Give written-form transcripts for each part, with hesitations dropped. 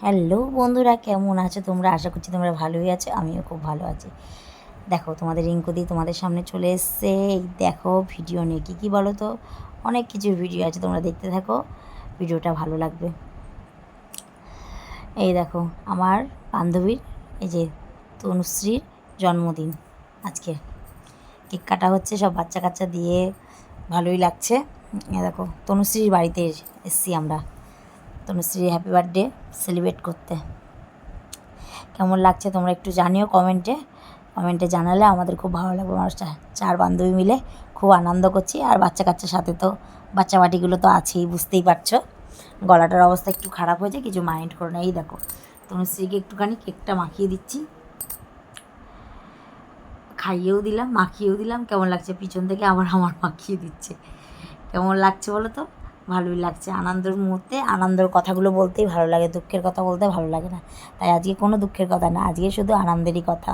Hello বন্ধুরা, কেমন আছো তোমরা? আশা করছি তোমরা ভালোই আছো, আমিও খুব ভালো আছি। দেখো তোমাদের রিঙ্কুদি তোমাদের সামনে চলে এসছে। এই দেখো ভিডিও নিয়ে কী বলো তো, অনেক কিছু ভিডিও আছে, তোমরা দেখতে থাকো, ভিডিওটা ভালো লাগবে। এই দেখো আমার বান্ধবীর এই যে তনুশ্রীর জন্মদিন আজকে। কেক কাটা হচ্ছে, সব বাচ্চা কাচ্চা দিয়ে ভালোই লাগছে। দেখো তনুশ্রীর বাড়িতে এসছি আমরা, তনুশ্রীর হ্যাপি বার্থডে সেলিব্রেট করতে। কেমন লাগছে তোমরা একটু জানিও কমেন্টে জানালে আমাদের খুব ভালো লাগবে। মানুষটা 4 বান্ধবী মিলে খুব আনন্দ করছি, আর বাচ্চা কাচ্চার সাথে তো বাচ্চা বাটিগুলো তো আছেই, বুঝতেই পারছো। গলাটার অবস্থা একটু খারাপ হয়েছে, কিছু মাইন্ড করো না। এই দেখো তনুশ্রীকে একটুখানি কেকটা মাখিয়ে দিচ্ছি, খাইয়েও দিলাম মাখিয়েও দিলাম। কেমন লাগছে পিছন থেকে আবার আমার মাখিয়ে দিচ্ছে, কেমন লাগছে বলো তো? ভালোই লাগছে। আনন্দের মুহূর্তে আনন্দের কথাগুলো বলতেই ভালো লাগে, দুঃখের কথা বলতে ভালো লাগে না। তাই আজকে কোনো দুঃখের কথা না, আজকে শুধু আনন্দেরই কথা।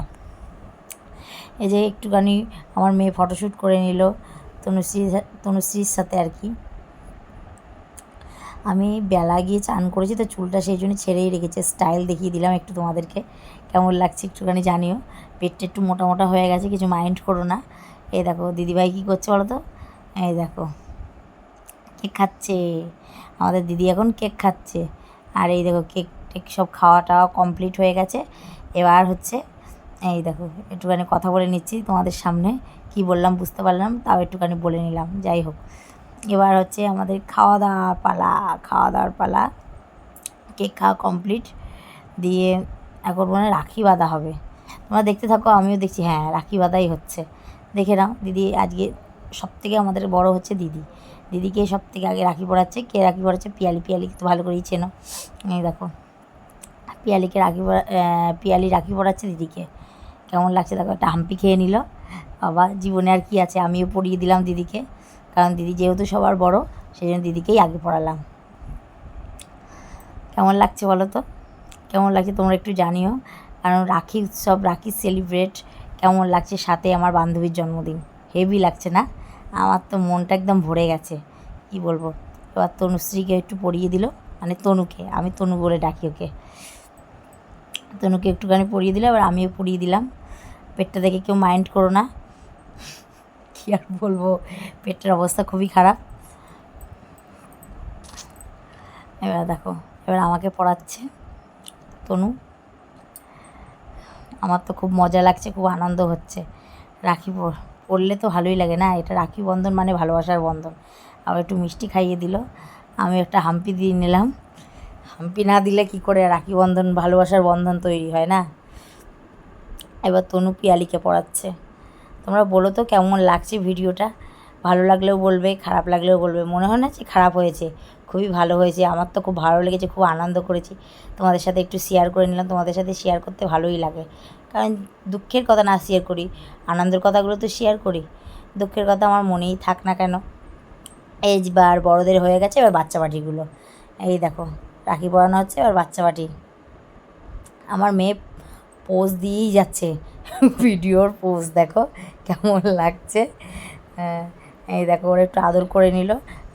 এই যে একটুখানি আমার মেয়ে ফটোশ্যুট করে নিল তনুশ্রীর সাথে আর কি। আমি বেলা গিয়ে চান করেছি তো চুলটা সেই জন্য ছেড়েই রেখেছে, স্টাইল দেখিয়ে দিলাম একটু তোমাদেরকে। কেমন লাগছে একটুখানি জানিও। পেটটা একটু মোটা মোটা হয়ে গেছে, কিছু মাইন্ড করো না। এই দেখো দিদিভাই কী করছে বলো তো? এই দেখো কেক খাচ্ছে, আমাদের দিদি এখন কেক খাচ্ছে। আর এই দেখো কেক টেক সব খাওয়া টাওয়া কমপ্লিট হয়ে গেছে। এবার হচ্ছে এই দেখো একটুখানি কথা বলে নিচ্ছি তোমাদের সামনে, কি বললাম বুঝতে পারলাম, তাও একটুখানি বলে নিলাম। যাই হোক, এবার হচ্ছে আমাদের খাওয়া দাওয়ার পালা। কেক খাওয়া কমপ্লিট দিয়ে এখন মনে রাখি বাঁধা হবে। তোমরা দেখতে থাকো, আমিও দেখছি। হ্যাঁ, রাখি বাঁধাই হচ্ছে, দেখে নাও। দিদি আজকে সবথেকে আমাদের বড় হচ্ছে দিদিকে সবথেকে আগে রাখি পড়াচ্ছে। কে রাখি পড়াচ্ছে? পিয়ালি তো ভালো করেই চেনো। এই দেখো পিয়ালি রাখি পড়াচ্ছে দিদিকে। কেমন লাগছে দেখো, একটা হাম্পি খেয়ে নিল। বাবা, জীবনে আর কি আছে, আমিও পড়িয়ে দিলাম দিদিকে, কারণ দিদি যেহেতু সবার বড় সেই জন্য দিদিকেই আগে পড়ালাম। কেমন লাগছে বলো তো? কেমন লাগছে তোমরা একটু জানিও। কারণ রাখি উৎসব, রাখি সেলিব্রেট কেমন লাগছে, সাথে আমার বান্ধবীর জন্মদিন, হেভি লাগছে না? আমার তো মনটা একদম ভরে গেছে, কি বলবো। এবার তনুশ্রীকে একটু পরিয়ে দিল, মানে তনুকে, আমি তনু বলে ডাকি ওকে। তনুকে একটুখানি পরিয়ে দিল, এবার আমিও পরিয়ে দিলাম। পেটটা দেখে কেউ মাইন্ড করো না, কী আর বলবো, পেটের অবস্থা খুবই খারাপ। এবার দেখো, এবার আমাকে পড়াচ্ছে তনু। আমার তো খুব মজা লাগছে, খুব আনন্দ হচ্ছে। রাখি পরলে তো ভালোই লাগে না? এটা রাখি বন্ধন মানে ভালোবাসার বন্ধন। আবার একটু মিষ্টি খাইয়ে দিল, আমি একটা হাম্পি দিয়ে নিলাম। হাম্পি না দিলে কি করে রাখি বন্ধন, ভালোবাসার বন্ধন তৈরি হয় না? এবার তনু পিয়ালিকে পড়াচ্ছে। তোমরা বলো তো কেমন লাগছে ভিডিওটা? ভালো লাগলেও বলবে, খারাপ লাগলেও বলবে। মনে হয় না যে খারাপ হয়েছে, খুবই ভালো হয়েছে। আমার তো খুব ভালো লেগেছে, খুব আনন্দ করেছি। তোমাদের সাথে একটু শেয়ার করে নিলাম, তোমাদের সাথে শেয়ার করতে ভালোই লাগে। কারণ দুঃখের কথা না শেয়ার করি, আনন্দের কথাগুলো তো শেয়ার করি। দুঃখের কথা আমার মনেই থাক না কেন। এইবার বড়দের হয়ে গেছে, এবার বাচ্চা বাটিগুলো। এই দেখো রাখি পরানো হচ্ছে, এবার বাচ্চা বাটি। আমার মেয়ে পোজ দিয়েই যাচ্ছে, ভিডিওর পোজ দেখো কেমন লাগছে। হ্যাঁ, এই দেখো ওরা একটু আদর করে নিল,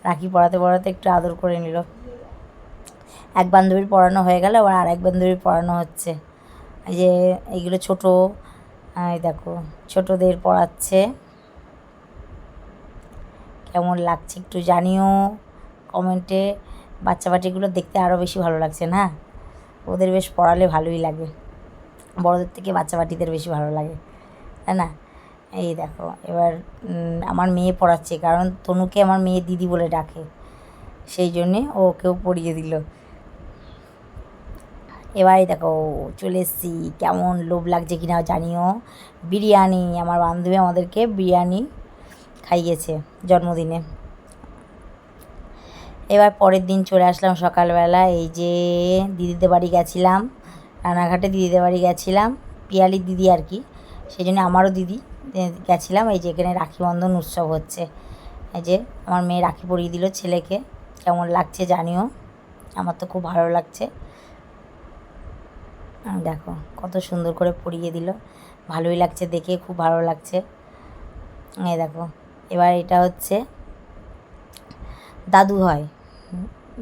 রাখি পরাতে একটু আদর করে নিল। এক বান্ধবীর পড়ানো হয়ে গেল, আবার আরেক বান্ধবীর পড়ানো হচ্ছে। এই যে এইগুলো ছোটো, এই দেখো ছোটোদের পড়াচ্ছে। কেমন লাগছে একটু জানিও কমেন্টে। বাচ্চা বাটিগুলো দেখতে আরও বেশি ভালো লাগছে না? ওদের বেশ পড়ালে ভালোই লাগে, বড়দের থেকে বাচ্চা বাটিদের বেশি ভালো লাগে, তাই না? এই দেখো এবার আমার মেয়ে পড়াচ্ছে, কারণ তনুকে আমার মেয়ে দিদি বলে ডাকে, সেই জন্যে ওকেও পড়িয়ে দিল। এবারে দেখো চলে এসেছি, কেমন লোভ লাগছে কিনা জানিও। বিরিয়ানি, আমার বান্ধবী আমাদেরকে বিরিয়ানি খাইয়েছে জন্মদিনে। এবার পরের দিন চলে আসলাম সকালবেলা। এই যে দিদিদের বাড়ি গেছিলাম, রানাঘাটে দিদিদের বাড়ি গেছিলাম, পিয়ালির দিদি আর কি, সেই জন্য আমারও দিদি গেছিলাম। এই যে এখানে রাখি বন্ধন উৎসব হচ্ছে। এই যে আমার মেয়ে রাখি পরিয়ে দিল ছেলেকে, কেমন লাগছে জানিও। আমার তো খুব ভালো লাগছে। দেখো কত সুন্দর করে পরিয়ে দিল, ভালোই লাগছে দেখে, খুব ভালো লাগছে। এই দেখো এবার এটা হচ্ছে দাদু হয়,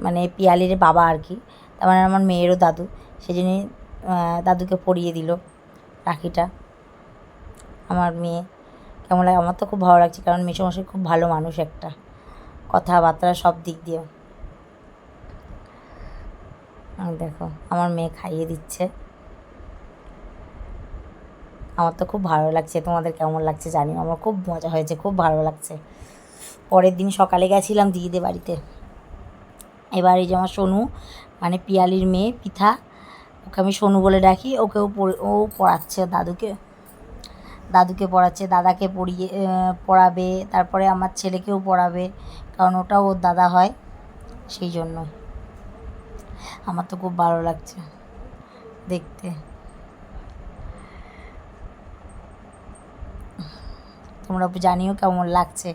মানে পিয়ালির বাবা আর কি, তার মানে আমার মেয়েরও দাদু, সেই জন্যই দাদুকে পরিয়ে দিল রাখিটা আমার মেয়ে। কেমন লাগে? আমার তো খুব ভালো লাগছে, কারণ মেসোমশাই খুব ভালো মানুষ একটা, কথাবার্তা সব দিক দিয়ে। দেখো আমার মেয়ে খাইয়ে দিচ্ছে, আমার তো খুব ভালো লাগছে। তোমাদের কেমন লাগছে জানি, আমার খুব মজা হয়েছে, খুব ভালো লাগছে। পরের দিন সকালে গেছিলাম দিদিদের বাড়িতে। এবার এই যে আমার সোনু, মানে পিয়ালির মেয়ে পিঠা, ওকে আমি সোনু বলে ডাকি, ওকেও ও পড়াচ্ছে দাদুকে পড়াচ্ছে, দাদাকে পড়াবে, তারপরে আমার ছেলেকেও পড়াবে, কারণ ওটাও ওর দাদা হয়, সেই জন্য আমার তো খুব ভালো লাগছে দেখতে। তোমরা জানিও কেমন লাগছে।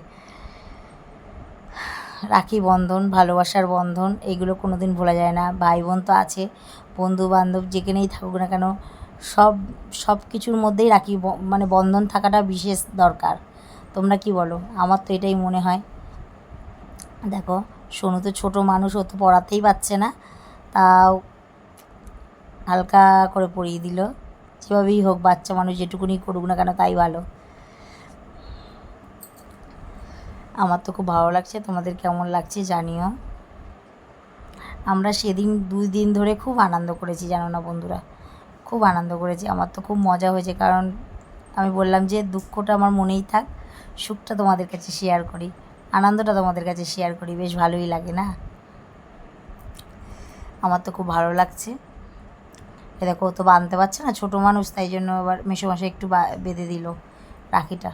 রাখি বন্ধন, ভালোবাসার বন্ধন, এইগুলো কোনো দিন ভোলা যায় না। ভাই বোন তো আছে, বন্ধু বান্ধব যেখানেই থাকুক না কেন, সব কিছুর মধ্যেই রাখি মানে বন্ধন থাকাটা বিশেষ দরকার। তোমরা কি বলো? আমার তো এটাই মনে হয়। দেখো সোনু তো ছোটো মানুষ, ও তো পড়াতেই পারছে না, তাও হালকা করে পড়িয়ে দিল। যেভাবেই হোক, বাচ্চা মানুষ যেটুকুনি করুক না কেন তাই ভালো। আমার তো খুব ভালো লাগছে, তোমাদের কেমন লাগছে জানিও। আমরা সেদিন 2 দিন ধরে খুব আনন্দ করেছি, জানো না বন্ধুরা, খুব আনন্দ করেছি। আমার তো খুব মজা হয়েছে, কারণ আমি বললাম যে দুঃখটা আমার মনেই থাক, সুখটা তোমাদের কাছে শেয়ার করি, আনন্দটা তোমাদের কাছে শেয়ার করি, বেশ ভালোই লাগে না? আমার তো খুব ভালো লাগছে। এ দেখো, ও তো বাঁধতে পারছে না, ছোটো মানুষ, তাই জন্য আবার মেসোমশাই একটু বেঁধে দিল রাখিটা।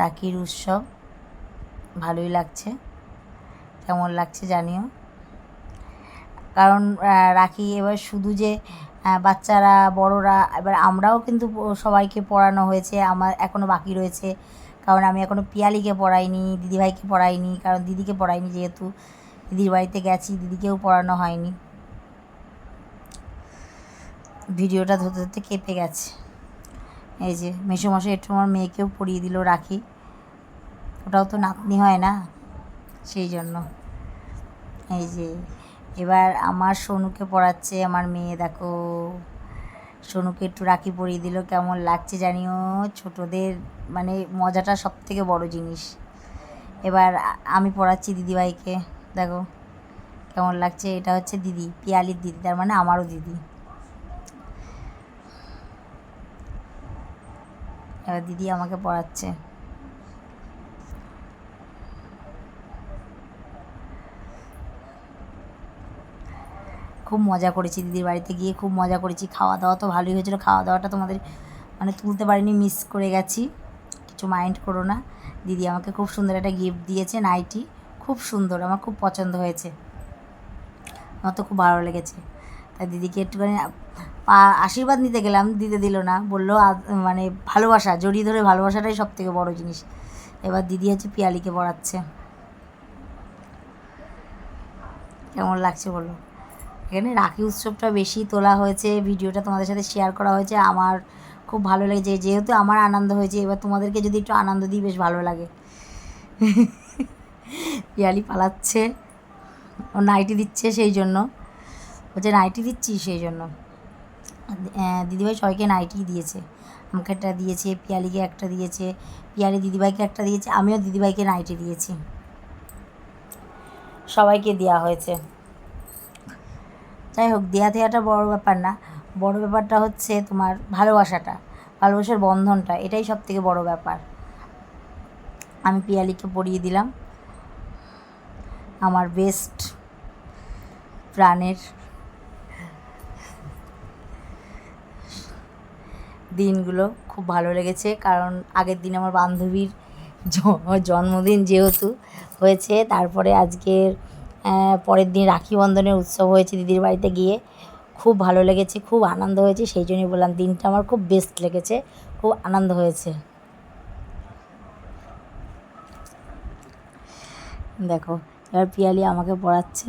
রাখির উৎসব ভালোই লাগছে, কেমন লাগছে জানিও। কারণ রাখি এবার শুধু যে বাচ্চারা বড়রা, এবার আমরাও কিন্তু সবাইকে পড়ানো হয়েছে, আমার এখনও বাকি রয়েছে। কারণ আমি এখনও পিয়ালিকে পড়াইনি, দিদিভাইকে পড়াইনি, কারণ দিদিকে পড়াইনি, যেহেতু দিদির বাড়িতে গেছি, দিদিকেও পড়ানো হয়নি। ভিডিওটা ধরতে ধরতে কেঁপে গেছে। এই যে মেসোমশাই একটু আমার মেয়েকেও পড়িয়ে দিল রাখি, ওটাও তো নাতনি হয় না, সেই জন্য। এই যে এবার আমার সোনুকে পড়াচ্ছে আমার মেয়ে, দেখো সোনুকে একটু রাখি পরিয়ে দিল, কেমন লাগছে জানিও। ছোটদের মানে মজাটা সব থেকে বড় জিনিস। এবার আমি পড়াচ্ছি দিদিভাইকে, দেখো কেমন লাগছে। এটা হচ্ছে দিদি, পিয়ালির দিদি, তার মানে আমারও দিদি। এবার দিদি আমাকে পড়াচ্ছে। খুব মজা করেছি দিদির বাড়িতে গিয়ে, খুব মজা করেছি। খাওয়া দাওয়া তো ভালোই হয়েছিলো, খাওয়া দাওয়াটা তোমাদের মানে তুলতে পারিনি, মিস করে গেছি, কিছু মাইন্ড করো না। দিদি আমাকে খুব সুন্দর একটা গিফট দিয়েছে, নাইটি, খুব সুন্দর, আমার খুব পছন্দ হয়েছে, আমার তো খুব ভালো লেগেছে। তাই দিদিকে একটুখানি আশীর্বাদ নিতে গেলাম, দিতে দিল না, বললো মানে ভালোবাসা, জড়িয়ে ধরে ভালোবাসাটাই সব থেকে বড়ো জিনিস। এবার দিদি হচ্ছে পিয়ালিকে পড়াচ্ছে, কেমন লাগছে বলো। এখানে রাখি উৎসবটা বেশি তোলা হয়েছে, ভিডিওটা তোমাদের সাথে শেয়ার করা হয়েছে, আমার খুব ভালো লেগেছে, যেহেতু আমার আনন্দ হয়েছে, এবার তোমাদেরকে যদি একটু আনন্দ দিই বেশ ভালো লাগে। পিয়ালি পালাচ্ছে, ও নাইটি দিচ্ছে, সেই জন্য বলছে নাইটি দিচ্ছি, সেই জন্য। দিদিভাই সবাইকে নাইটি দিয়েছে, আমাকে একটা দিয়েছে, পিয়ালিকে একটা দিয়েছে, পিয়ালি দিদিভাইকে একটা দিয়েছে, আমিও দিদিভাইকে নাইটি দিয়েছি, সবাইকে দেওয়া হয়েছে। যাই হোক, দেওয়াটা বড় ব্যাপার না, বড় ব্যাপারটা হচ্ছে তোমার ভালোবাসাটা, ভালোবাসার বন্ধনটা, এটাই সব থেকে বড় ব্যাপার। আমি পিয়ালিকে পরিয়ে দিলাম, আমার বেস্ট প্রাণের দিনগুলো খুব ভালো লেগেছে, কারণ আগের দিন আমার বান্ধবীর জন্মদিন যেহেতু হয়েছে, তারপরে আজকের পরের দিন রাখি বন্ধনের উৎসব হয়েছে দিদির বাড়িতে গিয়ে, খুব ভালো লেগেছে, খুব আনন্দ হয়েছে, সেই জন্যই বললাম দিনটা আমার খুব বেস্ট লেগেছে, খুব আনন্দ হয়েছে। দেখো এবার পিয়ালি আমাকে পড়াচ্ছে,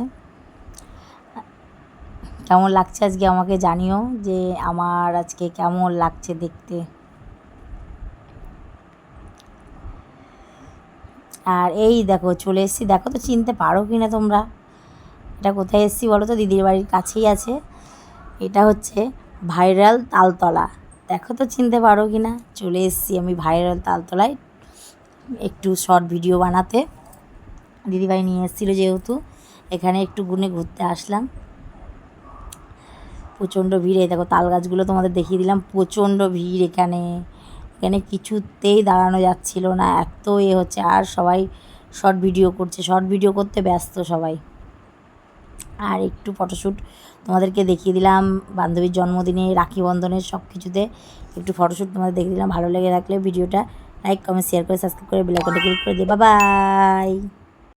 কেমন লাগছে আজকে আমাকে জানিও, যে আমার আজকে কেমন লাগছে দেখতে। আর এই দেখো চলে এসেছি, দেখো তো চিনতে পারো কি না তোমরা। এটা কোথায় এসেছি বলো তো, দিদির বাড়ির কাছেই আছে। এটা হচ্ছে ভাইরাল তালতলা, দেখো তো চিনতে পারো কি না। চলে এসেছি আমি ভাইরাল তালতলায় একটু শর্ট ভিডিও বানাতে। দিদিভাই নিয়ে এসেছিলো যেহেতু, এখানে একটু গুনে ঘুরতে আসলাম। প্রচণ্ড ভিড়, এই দেখো তাল গাছগুলো তোমাদের দেখিয়ে দিলাম, প্রচণ্ড ভিড় এখানে। এখানে কিছুতেই দাঁড়ানো যাচ্ছিল না, এত হচ্ছে। আর সবাই শর্ট ভিডিও করছে, শর্ট ভিডিও করতে ব্যস্ত সবাই। আর একটু ফটোশ্যুট তোমাদেরকে দেখিয়ে দিলাম, বান্ধবীর জন্মদিনে, রাখি বন্ধনের সব কিছুতে একটু ফটোশ্যুট তোমাদের দেখিয়ে দিলাম। ভালো লেগে থাকলে ভিডিওটা লাইক কমেন্ট শেয়ার করে সাবস্ক্রাইব করে বেল আইকনটা ক্লিক করে দিও। Bye bye.